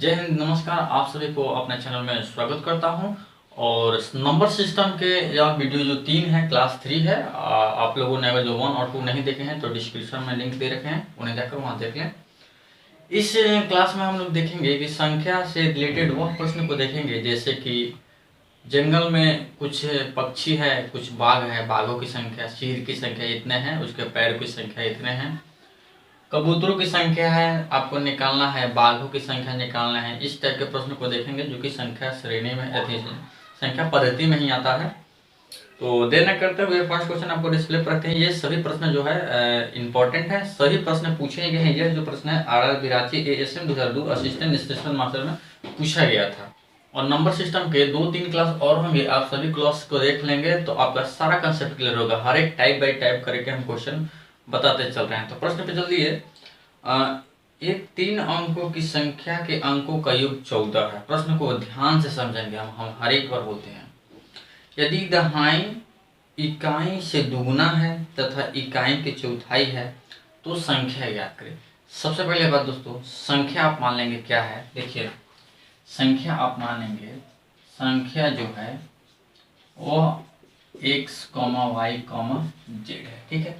जय हिंद, नमस्कार। आप सभी को अपने चैनल में स्वागत करता हूं। और नंबर सिस्टम के यह वीडियो जो 3 है, क्लास 3 है। आप लोगों ने अगर जो 1 और 2 नहीं देखे हैं तो डिस्क्रिप्शन में लिंक दे रखे हैं, उन्हें जाकर वहां देख लें। इस क्लास में हम लोग देखेंगे कि संख्या से रिलेटेड वह प्रश्न को देखेंगे, जैसे कि जंगल में कुछ पक्षी है, कुछ बाघ है, बाघों की संख्या, शेर की संख्या इतने हैं, उसके पैर की संख्या इतने हैं। कबूतरों की संख्या है आपको निकालना है, बाघों की संख्या निकालना है। इस टाइप के प्रश्न को देखेंगे जो कि संख्या श्रेणी में संख्या पद्धति में ही आता है। तो देर न करते हुए फर्स्ट क्वेश्चन आपको डिस्प्ले पर रखते हैं। ये सभी प्रश्न जो है इंपॉर्टेंट है, सही प्रश्न पूछे गए हैं। यह जो प्रश्न है RR बिराची ASM 2002 assistant station master में पूछा गया था। और नंबर सिस्टम के 2-3 क्लास और होंगे, आप सभी क्लास को देख लेंगे तो आपका सारा कंसेप्ट क्लियर होगा। हर एक टाइप बाई टाइप करके हम क्वेश्चन बताते चल रहे हैं। तो प्रश्न पे जल्दी है। एक 3 अंकों की संख्या के अंकों का योग 14 है। प्रश्न को ध्यान से समझेंगे हम हर एक बार बोलते हैं। यदि दहाई इकाई से दुगुना है तथा इकाई के चौथाई है तो संख्या ज्ञात करें। सबसे पहले बात दोस्तों, संख्या आप मान लेंगे क्या है। देखिए, संख्या आप मान लेंगे, संख्या जो है वह x, y, z है। ठीक है।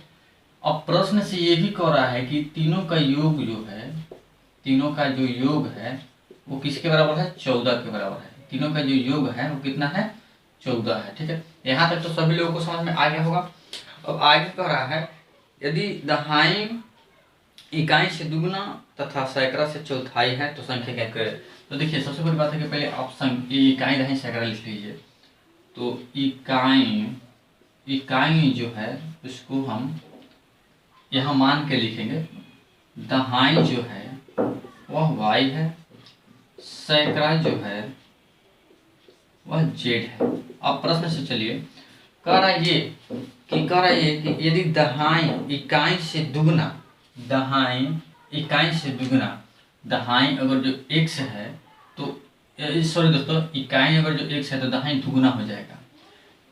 अब प्रश्न से ये भी कह रहा है कि तीनों का योग जो है, तीनों का जो योग है वो किसके बराबर है? 14 के बराबर है। तीनों का जो योग है वो कितना है? 14 है। ठीक है, यहाँ तक तो सभी लोगों को समझ में आ गया होगा। अब आगे कह रहा है यदि दहाई इकाई से दुगुना तथा सैकड़ा से चौथाई है तो संख्या क्या करें। तो देखिए, सबसे बड़ी बात है कि पहले आप इकाई दहाई सैकड़ा लिख लीजिए। तो इकाई जो है उसको हम यहाँ मान के लिखेंगे। दहाई जो है वह y है, सैकड़ा जो है वह z है। अब प्रश्न से चलिए, कह रहा ये कि यदि दहाई इकाई से दुगुना, दहाई इकाई से दुगुना, दहाई अगर जो x है तो सॉरी दोस्तों, इकाई अगर जो x है तो दहाई दुगुना हो जाएगा।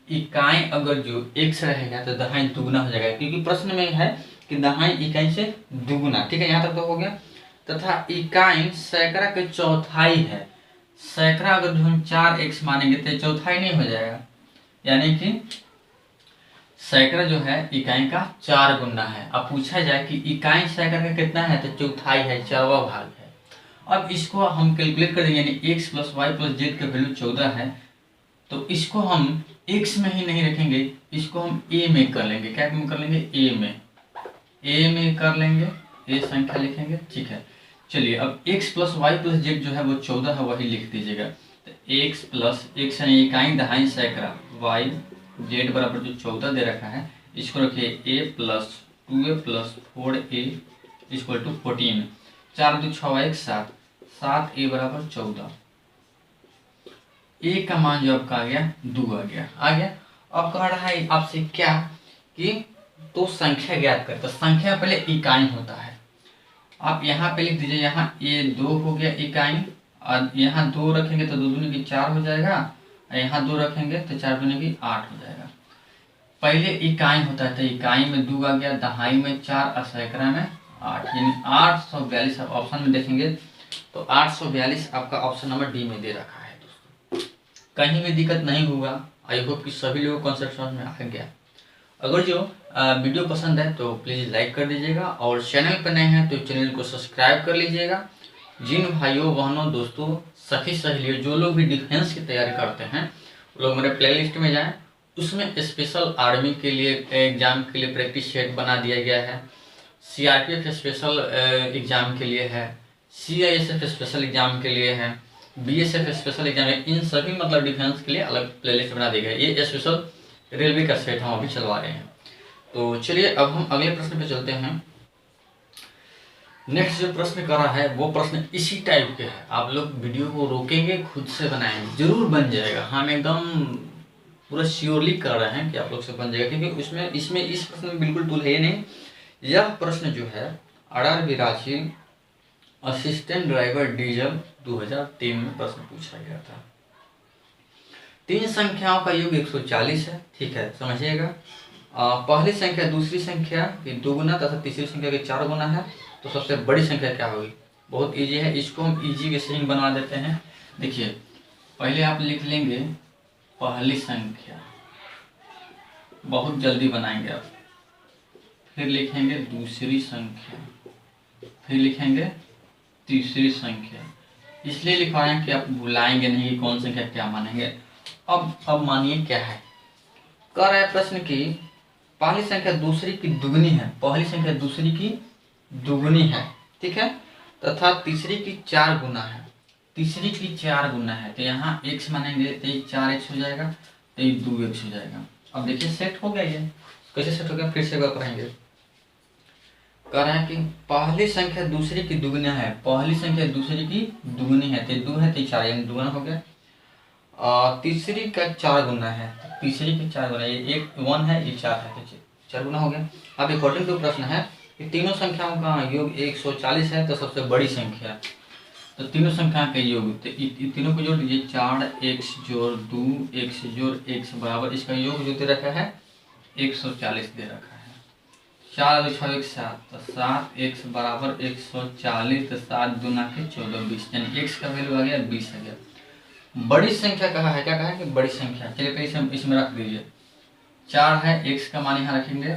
इकाई अगर जो x रहेगा तो दहाई दुगुना हो जाएगा, क्योंकि प्रश्न में है कि दहाई इकाई से दुगुना। ठीक है, यहाँ तक तो हो गया। तथा इकाई सैकड़ा के चौथाई है। सैकड़ा अगर जो हम 4x मानेंगे तो चौथाई नहीं हो जाएगा, यानी कि सैकड़ा जो है इकाई का 4 गुना है। अब पूछा जाए कि इकाई सैकड़ा का कितना है तो चौथाई है, 4वां भाग है। अब इसको हम कैलकुलेट कर देंगे, यानी x + y + z का वैल्यू 14 है। तो इसको हम x में ही नहीं रखेंगे, इसको हम a में कर लेंगे। क्या कर लेंगे? a में कर लेंगे, a संख्या लिखेंगे। ठीक है, चलिए अब x + y + z जो है वो 14 है, वही लिख दीजिएगा। तो x + x यानी इकाई दहाई सैकड़ा, y z बराबर जो 14 दे रखा है, इसको रखिए a + 2a + 4a = 14। 4 × 2 = 6 × 1 = 7, 7a बराबर 14। a का मान जो आपका आ गया 2 आ गया। अब कह रहा है आपसे क्या कि तो संख्या ज्ञात कर। तो संख्या पहले इकाई होता है, आप यहाँ पे लिख दीजिए। यहाँ ये 2 हो गया इकाई, और यहाँ 2 रखेंगे तो 2 दूनी की 4 हो जाएगा, और यहाँ 2 रखेंगे तो 4 दूनी की 8 हो जाएगा। पहले इकाई होता है, तो इकाई में 2 आ गया, दहाई में 4 और सैकड़ा में 8, यानी 842। आप ऑप्शन में देखेंगे तो 842 आपका ऑप्शन नंबर डी में दे रखा है। दोस्तों, कहीं भी दिक्कत नहीं होगा। आई होप कि सभी लोगों को कॉन्सेप्ट समझ में आ गया। अगर जो वीडियो पसंद है तो प्लीज़ लाइक कर दीजिएगा, और चैनल पर नए हैं तो चैनल को सब्सक्राइब कर लीजिएगा। जिन भाइयों बहनों दोस्तों सखी सहेलियों जो लोग भी डिफेंस की तैयारी करते हैं वो लोग मेरे प्लेलिस्ट में जाएं, उसमें स्पेशल आर्मी के लिए एग्ज़ाम के लिए प्रैक्टिस सेट बना दिया गया है। CRPF स्पेशल एग्ज़ाम के लिए है, CISF स्पेशल एग्ज़ाम के लिए है, BSF स्पेशल एग्ज़ाम है। इन सभी मतलब डिफेंस के लिए अलग प्लेलिस्ट बना दी गई है। ये स्पेशल रेलवे का सेट हम अभी चलवा रहे हैं। तो चलिए अब हम अगले प्रश्न पे चलते हैं। नेक्स्ट जो प्रश्न कर रहा है वो प्रश्न इसी टाइप के है। आप लोग वीडियो को रोकेंगे, खुद से बनाएंगे, जरूर बन जाएगा। हम एकदम पूरा श्योरली कर रहे हैं कि आप लोग से बन जाएगा, क्योंकि इसमें इस प्रश्न में बिल्कुल टूल है नहीं। यह प्रश्न जो है RR बिराची असिस्टेंट ड्राइवर डीजल 2003 में प्रश्न पूछा गया था। 3 संख्याओं का योग 140 है। ठीक है, समझिएगा। पहली संख्या दूसरी संख्या की 2 गुना तथा तीसरी संख्या के 4 गुना है, तो सबसे बड़ी संख्या क्या होगी? बहुत इजी है, इसको हम इजी के स्ट्रिंग बना देते हैं। देखिए पहले आप लिख लेंगे पहली संख्या, बहुत जल्दी बनाएंगे आप, फिर लिखेंगे दूसरी संख्या, फिर लिखेंगे तीसरी संख्या। इसलिए लिखा है कि आप भुलाएंगे नहीं कि कौन संख्या क्या मानेंगे। अब मानिए क्या है, कह रहा है प्रश्न की पहली संख्या दूसरी की दुगनी है, पहली संख्या दूसरी की दुगनी है, ठीक है, तथा तीसरी की 4 गुना है, तीसरी की 4 गुना है। तो यहाँ x मानेंगे तो ये 4x हो जाएगा, तो ये 2x हो जाएगा। अब देखिए सेट हो गया, ये कैसे सेट हो गया, फिर से एक बार पढ़ेंगे। कह रहा है कि पहली संख्या दूसरी की दुगना है, पहली संख्या दूसरी की दुगनी है, तो 2 है तो 4 यानी दुगना हो गया। तीसरी का 4 गुना है, तीसरी के 4 गुना, ये 1 है, ये 4 है, तो 4 गुना हो गया। अब अकॉर्डिंग टू प्रश्न है कि तीनों संख्याओं का योग 140 है, तो सबसे बड़ी संख्या, तो तीनों संख्या के योग, तो तीनों को जोड़ दीजिए, 4x जोड़ 2x जोड़ x बराबर, इसका योग जो दे रखा है 140 दे रखा है। 4 2 6 1 7, तो 7x बराबर 140, तो 7 दूना के 14 20, यानी x का वैल्यू आ गया 20 आ गया। बड़ी संख्या कहा है, क्या कहा है कि बड़ी संख्या, चलिए तो इसे इसमें रख दीजिए। 4 है, x का मान यहाँ रखेंगे,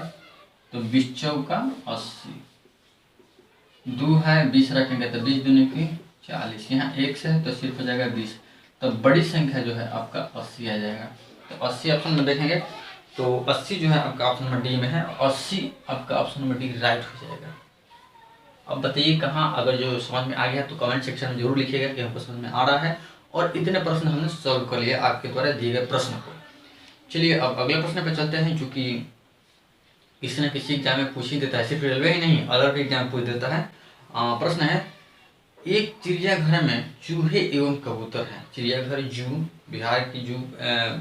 तो 20 चौका 80, 2 है 20 रखेंगे, तो 20 दूनी की 40, यहाँ x है तो सिर्फ हो जाएगा 20, तो बड़ी संख्या जो है आपका 80 आ जाएगा। तो 80 ऑप्शन में देखेंगे, तो 80 जो है आपका ऑप्शन नंबर डी में है, 80 आपका ऑप्शन नंबर डी राइट हो जाएगा। अब बताइए कहाँ, अगर जो समझ में आ गया तो कमेंट सेक्शन में जरूर लिखिएगा कि हमको समझ में आ रहा है, और इतने प्रश्न हमने सॉल्व कर लिए आपके द्वारा दिए गए प्रश्न को। चलिए अब अगले प्रश्न पे चलते हैं, जो कि किसी न किसी एग्जाम में पूछ ही देता है, सिर्फ रेलवे ही नहीं अलग एग्जाम पूछ देता है। प्रश्न है, एक चिड़ियाघर में चूहे एवं कबूतर हैं। चिड़ियाघर जू, बिहार की जू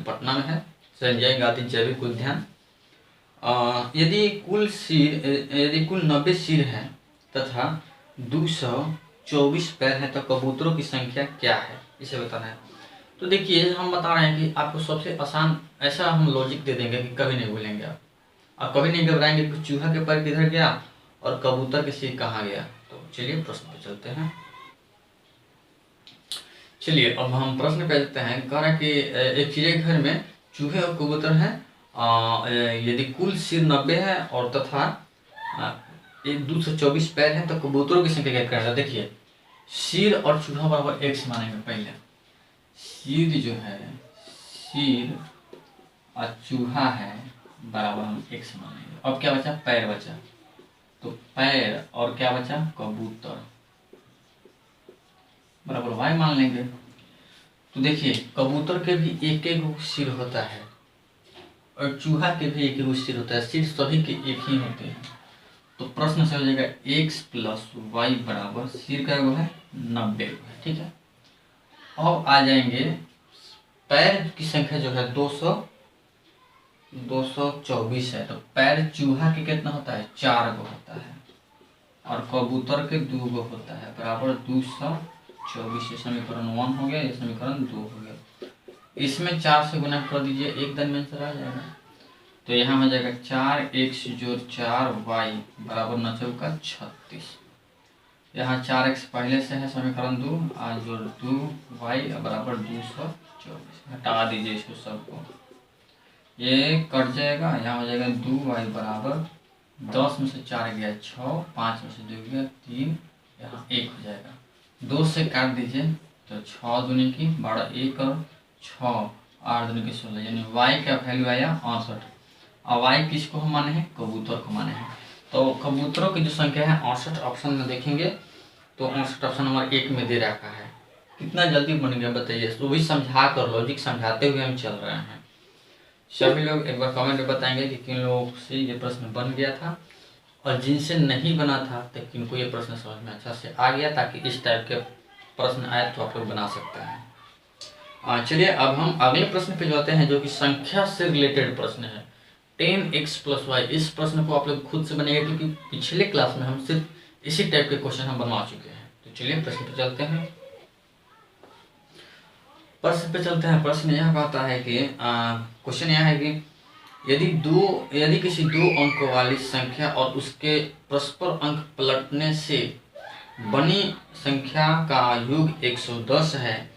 पटना में है, संजय गांधी जैविक उद्यान। यदि कुल 90 सिर हैं तथा 224 पैर हैं, तो कबूतरों की संख्या क्या है, इसे बताना है। तो देखिए हम बता रहे हैं कि आपको सबसे आसान ऐसा हम लॉजिक दे देंगे कि कभी नहीं भूलेंगे आप कभी नहीं घबराएंगे कि चूहा के पैर किधर गया और कबूतर के सिर कहाँ गया। तो चलिए प्रश्न पे चलते हैं। चलिए अब हम प्रश्न पे चलते हैं। कह रहा है कि एक चिड़ियाघर में चूहे और कबूतर हैं, यदि कुल सिर 90 है और तथा 224 पैर हैं, तो कबूतरों की संख्या क्या करना। देखिए सिर और चूहा बराबर एक से मानेंगे। पहले सिर जो है, सिर और चूहा है बराबर हम एक से मानेंगे। अब क्या बचा, पैर बचा, तो पैर और क्या बचा, कबूतर बराबर वाई मान लेंगे। तो देखिए कबूतर के भी एक एक सिर होता है और चूहा के भी एक एक सिर होता है, सिर सभी के एक ही होते हैं। तो प्रश्न से हो जाएगा x प्लस वाई बराबर सिर का वो है 90 है, ठीक है। अब आ जाएंगे पैर की संख्या जो है 224 है, तो पैर चूहा के कितना होता है, 4 गो होता है, और कबूतर के 2 गो होता है, बराबर 224। ये समीकरण 1 हो गया, ये समीकरण 2 हो गया। इसमें 4 से गुना कर दीजिए, एक डायमेंशन आ जाएगा, तो यहाँ हो जाएगा 4x जोड़ 4y बराबर 9 चौका 36। यहाँ 4x पहले से है, समीकरण 2 और जोड़ 2y बराबर 224। हटा दीजिए इसको सबको, ये कट जाएगा, यहाँ हो जाएगा 2y बराबर 10 में से 4 गया 6, 5 में से 2 गया 3, यहाँ 1 हो जाएगा। 2 से काट दीजिए तो 6 दूनी की 12, 1 और 6 8 दूनी की 16, यानी y का वैल्यू आया 68। और y किसको हम माने हैं, कबूतर को माने हैं। तो कबूतरों की जो संख्या है 68 ऑप्शन में देखेंगे, तो 68 ऑप्शन नंबर 1 में दे रखा है। कितना जल्दी बन गया बताइए, वो भी समझा कर, लॉजिक समझाते हुए हम चल रहे हैं। सभी लोग एक बार कमेंट में बताएंगे कि किन लोगों से ये प्रश्न बन गया था और जिनसे नहीं बना था तो किनको ये प्रश्न समझ में अच्छा से आ गया, ताकि इस टाइप के प्रश्न आए तो आप लोग बना सकते हैं। चलिए अब हम अगले प्रश्न पे जाते हैं, जो कि संख्या से रिलेटेड प्रश्न है, 10x प्लस वाई। इस प्रश्न को आप लोग खुद से बनेगा, क्योंकि पिछले क्लास में हम सिर्फ इसी टाइप के क्वेश्चन हम बनवा चुके हैं। तो चलिए प्रश्न पे चलते हैं। प्रश्न यह कहता है कि क्वेश्चन यह है कि यदि किसी 2 अंक वाली संख्या और उसके परस्पर अंक पलटने से बनी संख्या का योग 110 है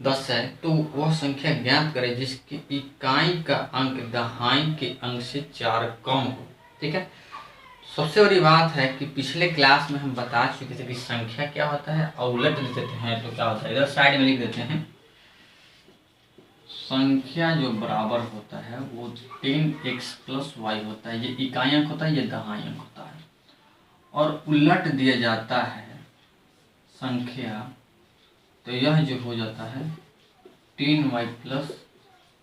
10 है, तो वह संख्या ज्ञात करें जिसकी इकाई का अंक दहाई के अंक से 4 कम हो। ठीक है, सबसे बड़ी बात है कि पिछले क्लास में हम बता चुके थे कि संख्या क्या होता है, और उलट देते हैं तो क्या होता है, इधर साइड में लिख देते हैं। संख्या जो बराबर होता है वो 10x + y होता है, ये इकाई अंक होता है, ये दहाई अंक होता है, और उलट दिया जाता है संख्या, तो यह जो हो जाता है 10y +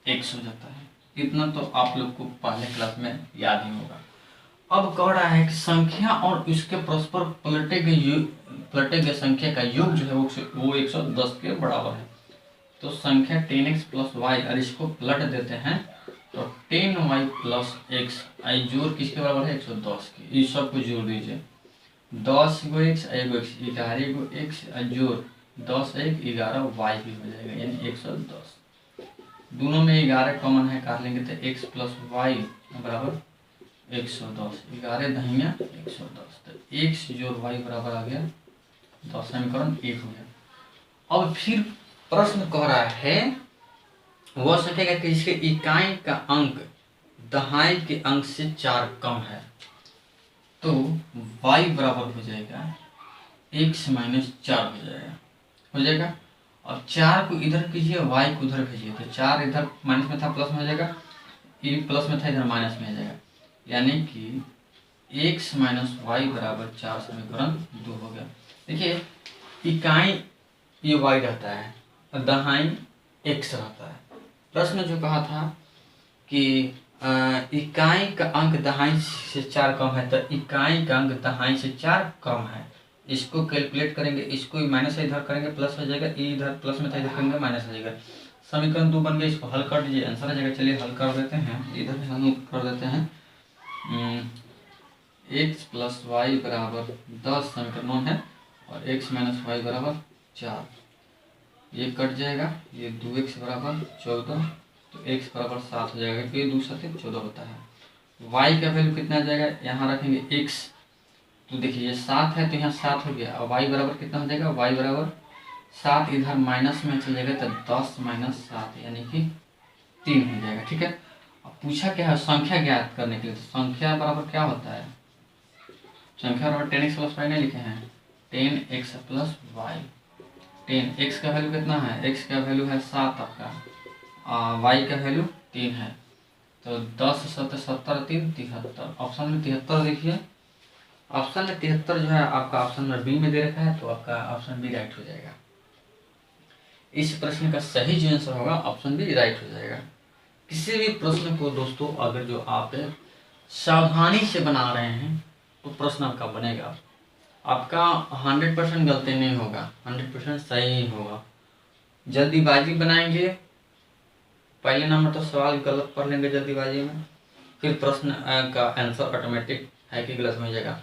x हो जाता है। इतना तो आप लोग को पहले क्लास में याद ही होगा। अब कह रहा है कि संख्या और इसके परस्पर पलटे गए संख्या का योग जो है वो 110 के बराबर है। तो संख्या 10x + y, और इसको पलट देते हैं तो 10y + x, आई जोड़ किसके बराबर है 110 के। इस सब को जोड़ दीजिए, 10 गो x, 1 गो x, 11 गो x, जोड़ 10 1 11 y भी हो जाएगा, यानी 110। दोनों में 11 कॉमन है, काट लेंगे तो x + y बराबर 110, 11 दहिया 110, तो x जोड़ y बराबर आ गया 10, समीकरण 1 हो गया। अब फिर प्रश्न कह रहा है वह संख्या कि जिसके इकाई का अंक दहाई के अंक से 4 कम है, तो y बराबर हो जाएगा x - 4 हो जाएगा। और 4 को इधर कीजिए, y को उधर भेजिए, तो 4 इधर माइनस में था प्लस में हो जाएगा, ये प्लस में था इधर माइनस में आ जाएगा, यानी कि x - y बराबर 4, समीकरण 2 हो गया। देखिए इकाई ये y रहता है और दहाई x रहता है। प्रश्न जो कहा था कि इकाई का अंक दहाई से 4 कम है, तो इकाई का अंक दहाई से 4 कम है, इसको कैलकुलेट करेंगे, इसको माइनस से इधर करेंगे प्लस हो जाएगा, इधर प्लस में था इधर करेंगे माइनस हो जाएगा, समीकरण 2 बन गया। इसको हल कर दीजिए, आंसर आ जाएगा। चलिए हल कर देते हैं, इधर हल कर देते हैं। x + y बराबर 10 समीकरण है, और x - y बराबर 4, ये कट जाएगा, ये 2x बराबर 14, तो x बराबर 7 हो जाएगा, क्योंकि 2 7 14 होता है। y का वैल्यू कितना आ जाएगा, यहाँ रखेंगे x, तो देखिए ये 7 है तो यहाँ 7 हो गया, और y बराबर कितना हो जाएगा, y बराबर 7, इधर माइनस में चल जाएगा तो 10 - 7 यानी कि 3 हो जाएगा। ठीक है, अब पूछा क्या है संख्या ज्ञात करने के लिए, तो संख्या बराबर क्या होता है, संख्या बराबर 10x + y नहीं लिखे हैं, 10x + y। 10x का वैल्यू कितना है, x का वैल्यू है 7 आपका, y का वैल्यू 3 है, तो 10 7 70 3 73, ऑप्शन में 73 देखिए, ऑप्शन में 73 जो है आपका ऑप्शन नंबर बी में दे रखा है, तो आपका ऑप्शन बी राइट हो जाएगा। इस प्रश्न का सही जो आंसर होगा ऑप्शन बी राइट हो जाएगा। किसी भी प्रश्न को दोस्तों अगर जो आप सावधानी से बना रहे हैं तो प्रश्न आपका बनेगा, आपका 100% गलती नहीं होगा, 100% सही ही होगा। जल्दीबाजी बनाएंगे, पहले नंबर तो सवाल गलत पढ़ लेंगे जल्दीबाजी में, फिर प्रश्न का आंसर ऑटोमेटिक है कि गलत हो जाएगा।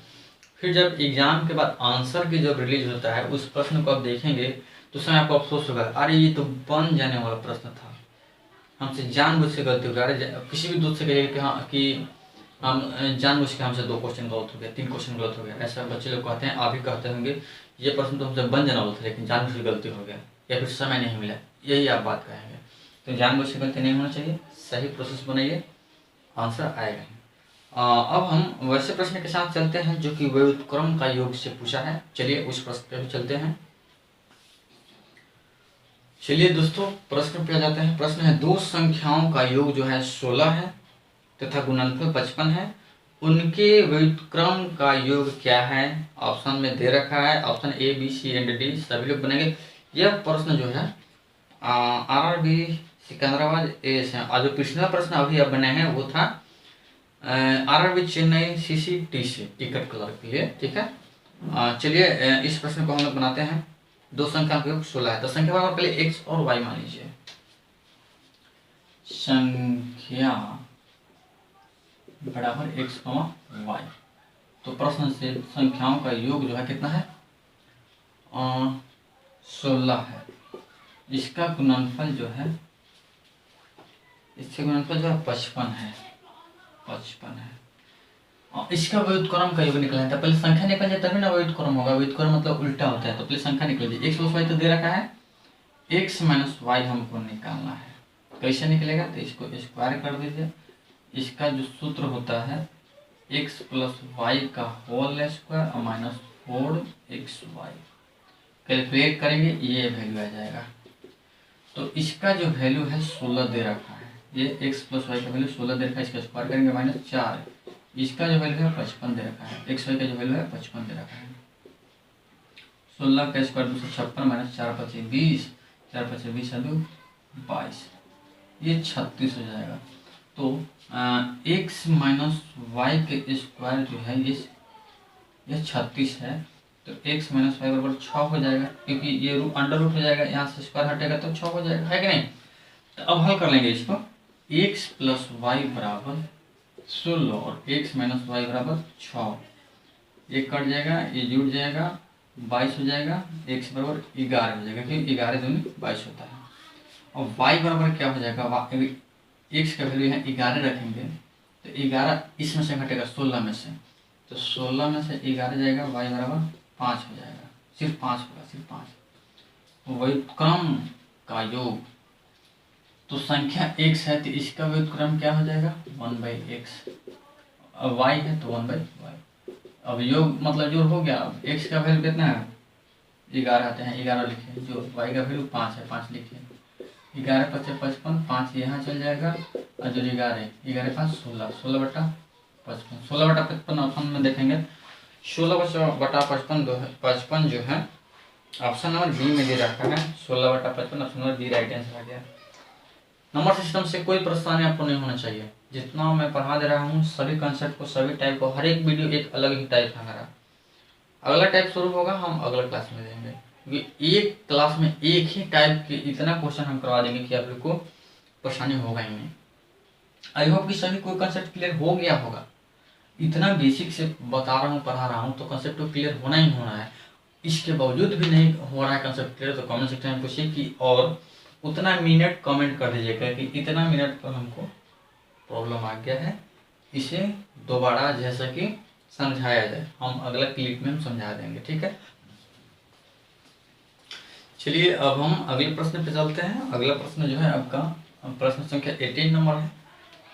फिर जब एग्जाम के बाद आंसर की जब रिलीज होता है उस प्रश्न को आप देखेंगे तो उसमें आपको अफसोस होगा, अरे ये तो बन जाने वाला प्रश्न था, हमसे जानबूझ से गलती हो गया। अरे किसी भी दोस्त से कहिए कि हाँ कि हम जानबूझ के हमसे 2 क्वेश्चन गलत हो गया, 3 क्वेश्चन गलत हो गया, ऐसा बच्चे लोग कहते हैं, आप भी कहते होंगे ये प्रश्न तो हमसे बन जाना वाला था लेकिन जानबूझ से गलती हो गया, या फिर समय नहीं मिला, यही आप बात कहेंगे। तो जानबूझ से गलती नहीं होना चाहिए, सही प्रोसेस बनाइए, आंसर आएगा ही। अब हम वैसे प्रश्न के साथ चलते हैं जो कि व्युत्क्रम का योग से पूछा है। चलिए उस प्रश्न पे चलते हैं। चलिए दोस्तों प्रश्न पे आ जाते हैं। प्रश्न है, 2 संख्याओं का योग जो है 16 है तथा गुणनफल 55 है, उनके व्युत्क्रम का योग क्या है। ऑप्शन में दे रखा है, option A B C and D सभी लोग बनेंगे। यह प्रश्न जो है RRB सिकंदराबाद ए से, और जो पिछला प्रश्न अभी अब बने हैं वो था RRB चेन्नई CCT से टिकट क्लर्क के लिए। ठीक है, चलिए इस प्रश्न को हम लोग बनाते हैं। 2 संख्या का योग 16 है, तो संख्या बराबर पहले x और y मान लीजिए। संख्या बराबर x, y, तो प्रश्न से संख्याओं का योग जो है कितना है 16 है। इसका गुणनफल जो है, इससे गुणनफल जो है 55 है, 55 है। इसका व्युत्क्रम का योग निकलना था, पहले संख्या निकल जाए तभी ना व्युत्क्रम होगा। व्युत्क्रम मतलब उल्टा होता है, तो पहले संख्या निकल जाए। एक्स प्लस वाई तो दे रखा है, एक्स माइनस वाई हमको निकालना है। कैसे निकलेगा, तो इसको स्क्वायर कर दीजिए। इसका जो सूत्र होता है एक्स प्लस वाई का होल स्क्वायर और माइनस 4xy। कैलकुलेट करेंगे ये वैल्यू आ जाएगा। तो इसका जो वैल्यू है 16 दे रखा है, ये x प्लस वाई का वैल्यू 16 दे रखा है। इसका स्क्वायर करेंगे -4। इसका जो वैल्यू है 55 दे रखा है, एक्स वाई का जो वैल्यू है 55 दे रखा है। 16 का स्क्वायर 256 माइनस 4 × 20, 4 × 20 है 22, ये 36 हो जाएगा। तो x माइनस वाई के स्क्वायर जो है ये 36 है। तो x माइनस वाई बराबर 6 हो जाएगा, क्योंकि ये अंडर रूट हो जाएगा, यहाँ से स्क्वायर हटेगा तो 6 हो जाएगा, है कि नहीं। तो अब हल कर लेंगे इसको। x प्लस वाई बराबर 16 और x माइनस वाई बराबर 6, ये कट जाएगा, ये जुड़ जाएगा, 22 हो जाएगा। x बराबर 11 हो जाएगा, क्योंकि 11 दूनी 22 होता है। और y बराबर क्या हो जाएगा, x का वैल्यू यहाँ 11 रखेंगे, तो 11 इसमें से घटेगा 16 में से, तो 16 में से 11 जाएगा, y बराबर 5 हो जाएगा। सिर्फ 5 होगा, सिर्फ 5। व्युत्क्रम का योग, तो संख्या x है तो इसका व्युत्क्रम क्या हो जाएगा 1/x। अब y है तो 1/y। अब योग मतलब जोड़ हो गया। अब x का वैल्यू कितना है 11 आते हैं, 11 लिखे। जो y का वैल्यू 5 है, 5 लिखे। 11 × 5 = 55, 5 यहाँ चल जाएगा, और जो 11 11 × 5 = 16, 16/55। 16/55 ऑप्शन में देखेंगे, 16/55 55 जो है ऑप्शन नंबर बी में दे रखा है। 16/55 option number B right answer आ गया। नंबर सिस्टम से कोई परेशानी आपको नहीं होना चाहिए। जितना मैं पढ़ा दे रहा हूँ सभी कंसेप्ट को, सभी टाइप को, हर एक वीडियो एक अलग ही टाइप है मेरा। अगला टाइप शुरू होगा, हम अगला क्लास में देंगे, क्योंकि एक क्लास में एक ही टाइप के इतना क्वेश्चन हम करवा देंगे कि आप लोग को परेशानी होगा ही नहीं। आई होप कि सभी कोई कंसेप्ट क्लियर हो गया होगा। इतना बेसिक से बता रहा हूँ, पढ़ा रहा हूँ, तो कंसेप्ट तो क्लियर होना ही होना है। इसके बावजूद भी नहीं हो रहा है कंसेप्ट क्लियर, तो कमेंट सेक्शन में पूछिए कि और उतना मिनट कमेंट कर दीजिएगा कि इतना मिनट पर हमको प्रॉब्लम आ गया है, इसे दोबारा जैसा कि समझाया जाए। हम अगला क्लिप में हम समझा देंगे, ठीक है। चलिए अब हम अगले प्रश्न पे चलते हैं। अगला प्रश्न जो है आपका प्रश्न संख्या 18 नंबर है।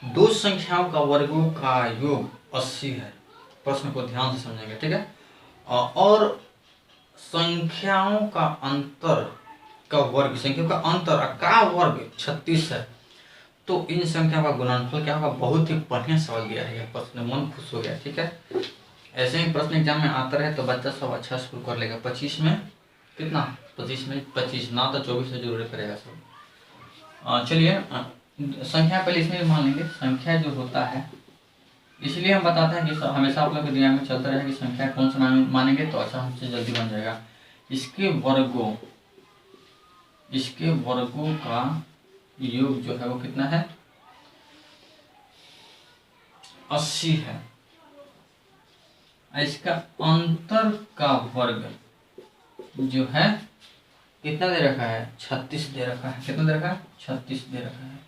दो संख्याओं का वर्गों का योग 80 है। प्रश्न को ध्यान से समझेंगे, ठीक है। और संख्याओं का अंतर का वर्ग, संख्याओं का अंतर का वर्ग 36 है, तो इन संख्याओं का गुणनफल क्या होगा। बहुत ही बढ़िया सवाल दिया है, यह प्रश्न मन खुश हो गया, ठीक है। ऐसे ही प्रश्न एग्जाम में आता रहे तो बच्चा सब अच्छा स्कोर कर लेगा। 25 में कितना, 25 में 25 ना, तो 24 से जरूर करेगा सब। चलिए संख्या पहले इसमें मान लेंगे। संख्या जो होता है, इसलिए हम बताते हैं कि हमेशा आप लोग के दिमाग में चलता रहे कि संख्या कौन सा मानेंगे तो अच्छा हमसे जल्दी बन जाएगा। इसके वर्गों का योग जो है वो कितना है 80 है। इसका अंतर का वर्ग जो है कितना दे रखा है 36 दे रखा है। कितना दे रखा है 36 दे रखा है।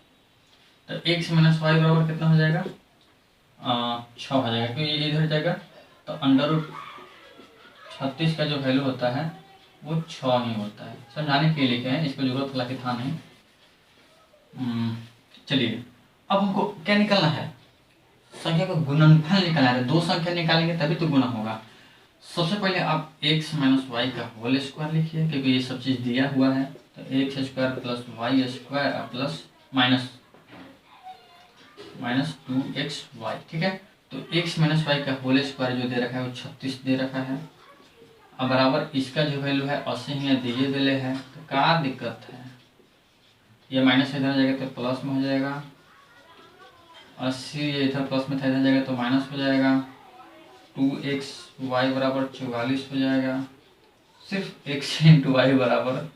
तो x माइनस वाई बराबर कितना हो जाएगा 6 हो जाएगा, क्योंकि ये इधर जाएगा। तो √36 का जो वैल्यू होता है वो 6 नहीं होता है। समझाने के लिए लिखे हैं, इसको जरूरत हालांकि था नहीं। चलिए अब हमको क्या निकालना है, संख्या का गुणनफल निकालना है। दो संख्या निकालेंगे तभी तो गुना होगा। सबसे पहले आप x माइनस वाई का होल स्क्वायर लिखिए, क्योंकि ये सब चीज दिया हुआ है। तो x² plus y square plus minus 2xy, ठीक है। तो x माइनस वाई का होल स्क्वायर जो दे रखा है वो 36 दे रखा है। अब बराबर इसका जो वैल्यू है 80 यहाँ दिए दिले है, तो क्या दिक्कत है, ये माइनस इधर जाएगा तो प्लस में हो जाएगा। 80 इधर प्लस में था, इधर जाएगा तो माइनस हो जाएगा। 2xy बराबर 44 हो जाएगा। सिर्फ x × y बराबर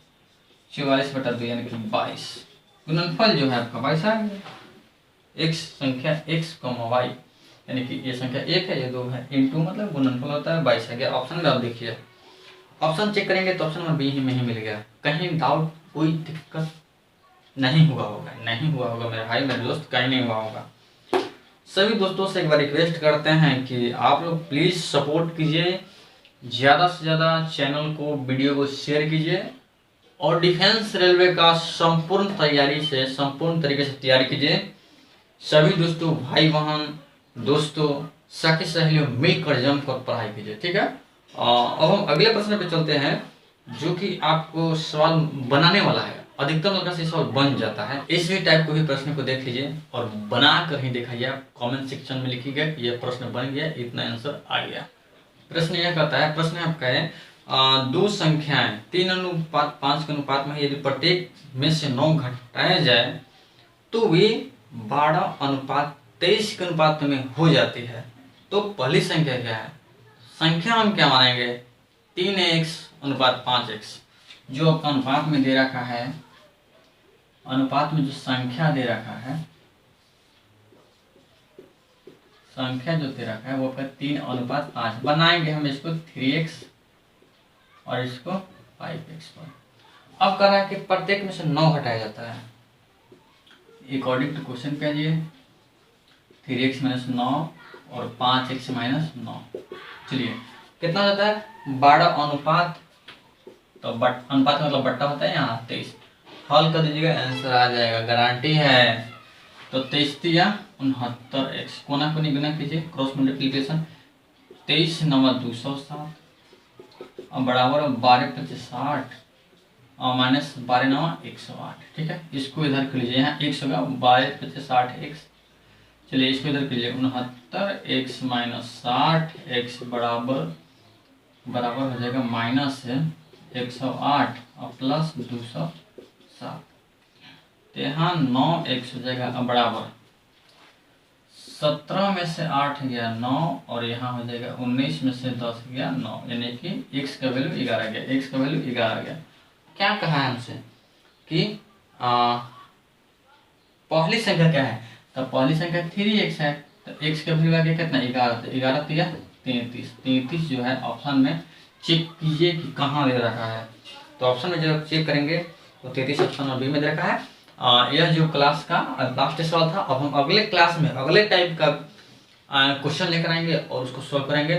44/2 यानी कि 22। गुणनफल जो है आपका 22 आ गया। x संख्या x, y यानी कि ये संख्या 1 है, ये 2 है, इंटू मतलब गुणनफल होता है 22 आ गया। ऑप्शन में आप देखिए, ऑप्शन चेक करेंगे तो ऑप्शन नंबर बी ही में ही मिल गया। कहीं डाउट कोई दिक्कत नहीं हुआ होगा, नहीं हुआ होगा मेरे भाई मेरे दोस्त, कहीं नहीं हुआ होगा। सभी दोस्तों से एक बार रिक्वेस्ट करते हैं कि आप लोग प्लीज़ सपोर्ट कीजिए, ज़्यादा से ज़्यादा चैनल को, वीडियो को शेयर कीजिए और डिफेंस रेलवे का संपूर्ण तरीके से तैयारी कीजिए। सभी दोस्तों, भाई बहन, दोस्तों, साथी सहेलियों मिलकर जमकर पढ़ाई कीजिए, ठीक है। अब हम अगले प्रश्न पे चलते हैं, जो कि आपको सवाल बनाने वाला है। अधिकतम लड़का से सवाल बन जाता है, इसी टाइप को भी प्रश्न को देख लीजिए और बना कर ही दिखाइए। आप कमेंट सेक्शन में लिखिएगा कि यह प्रश्न बन गया, इतना आंसर आ गया। प्रश्न यह कहता है, प्रश्न आपका है दो संख्याएं 3:5 के अनुपात में यदि प्रत्येक में से 9 घटाया जाए तो वे 12:23 के अनुपात में हो जाती है। तो पहली संख्या क्या है? संख्या हम क्या मानेंगे? 3x/5x। जो आपका अनुपात में दे रखा है, अनुपात में जो संख्या दे रखा है, संख्या जो दे रखा है वो आपका 3:5 बनाएंगे हम इसको 3x और इसको 5x पर। अब कह रहा है कि प्रत्येक में से 9 घटाया जाता है। अकॉर्डिंग टू क्वेश्चन क्या है, 3x - 9 और 5x - 9। चलिए कितना हो जाता है? 12 तो अनुपात मतलब बट्टा होता है यहाँ 23। हल कर दीजिएगा, आंसर आ जाएगा, गारंटी है। तो 23 या 69x, कोना कोनी गुना कीजिए, क्रॉस मल्टीप्लिकेशन। 23 × 9 = 207 और बराबर 12×5 = 60 और माइनस 12 × 9 = 108। ठीक है, इसको इधर कर लीजिए, यहाँ x होगा 12×5 = 60x। चलिए इसको इधर कीजिए, 69x - 60x बराबर हो जाएगा -108 और प्लस 207। तो यहाँ 9x हो जाएगा बराबर 17 में से 8 गया 9 और यहाँ हो जाएगा 19 में से 10 गया 9, यानी कि x का वैल्यू 11 गया। x का वैल्यू 11 गया। क्या कहा है हमसे कि पहली संख्या क्या है? तो पहली संख्या 3x है, तो x का वैल्यू आ गया कितना? 11। तो 11 × 3 = 33 जो है ऑप्शन में चेक कीजिए कि कहाँ दे रखा है। तो ऑप्शन में जब चेक करेंगे तो 33 ऑप्शन और बी में दे रखा है। यह जो क्लास का लास्ट सवाल था। अब हम अगले क्लास में अगले टाइप का क्वेश्चन लेकर आएंगे और उसको सॉल्व करेंगे।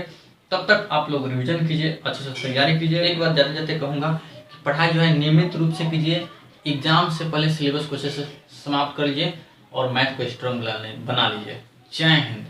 तब तक आप लोग रिवीजन कीजिए, अच्छे से तैयारी कीजिए। एक बार जाते जाते कहूँगा कि पढ़ाई जो है नियमित रूप से कीजिए। एग्जाम से पहले सिलेबस को अच्छे से समाप्त कर लीजिए और मैथ को स्ट्रॉन्ग बना लीजिए। जय हिंद।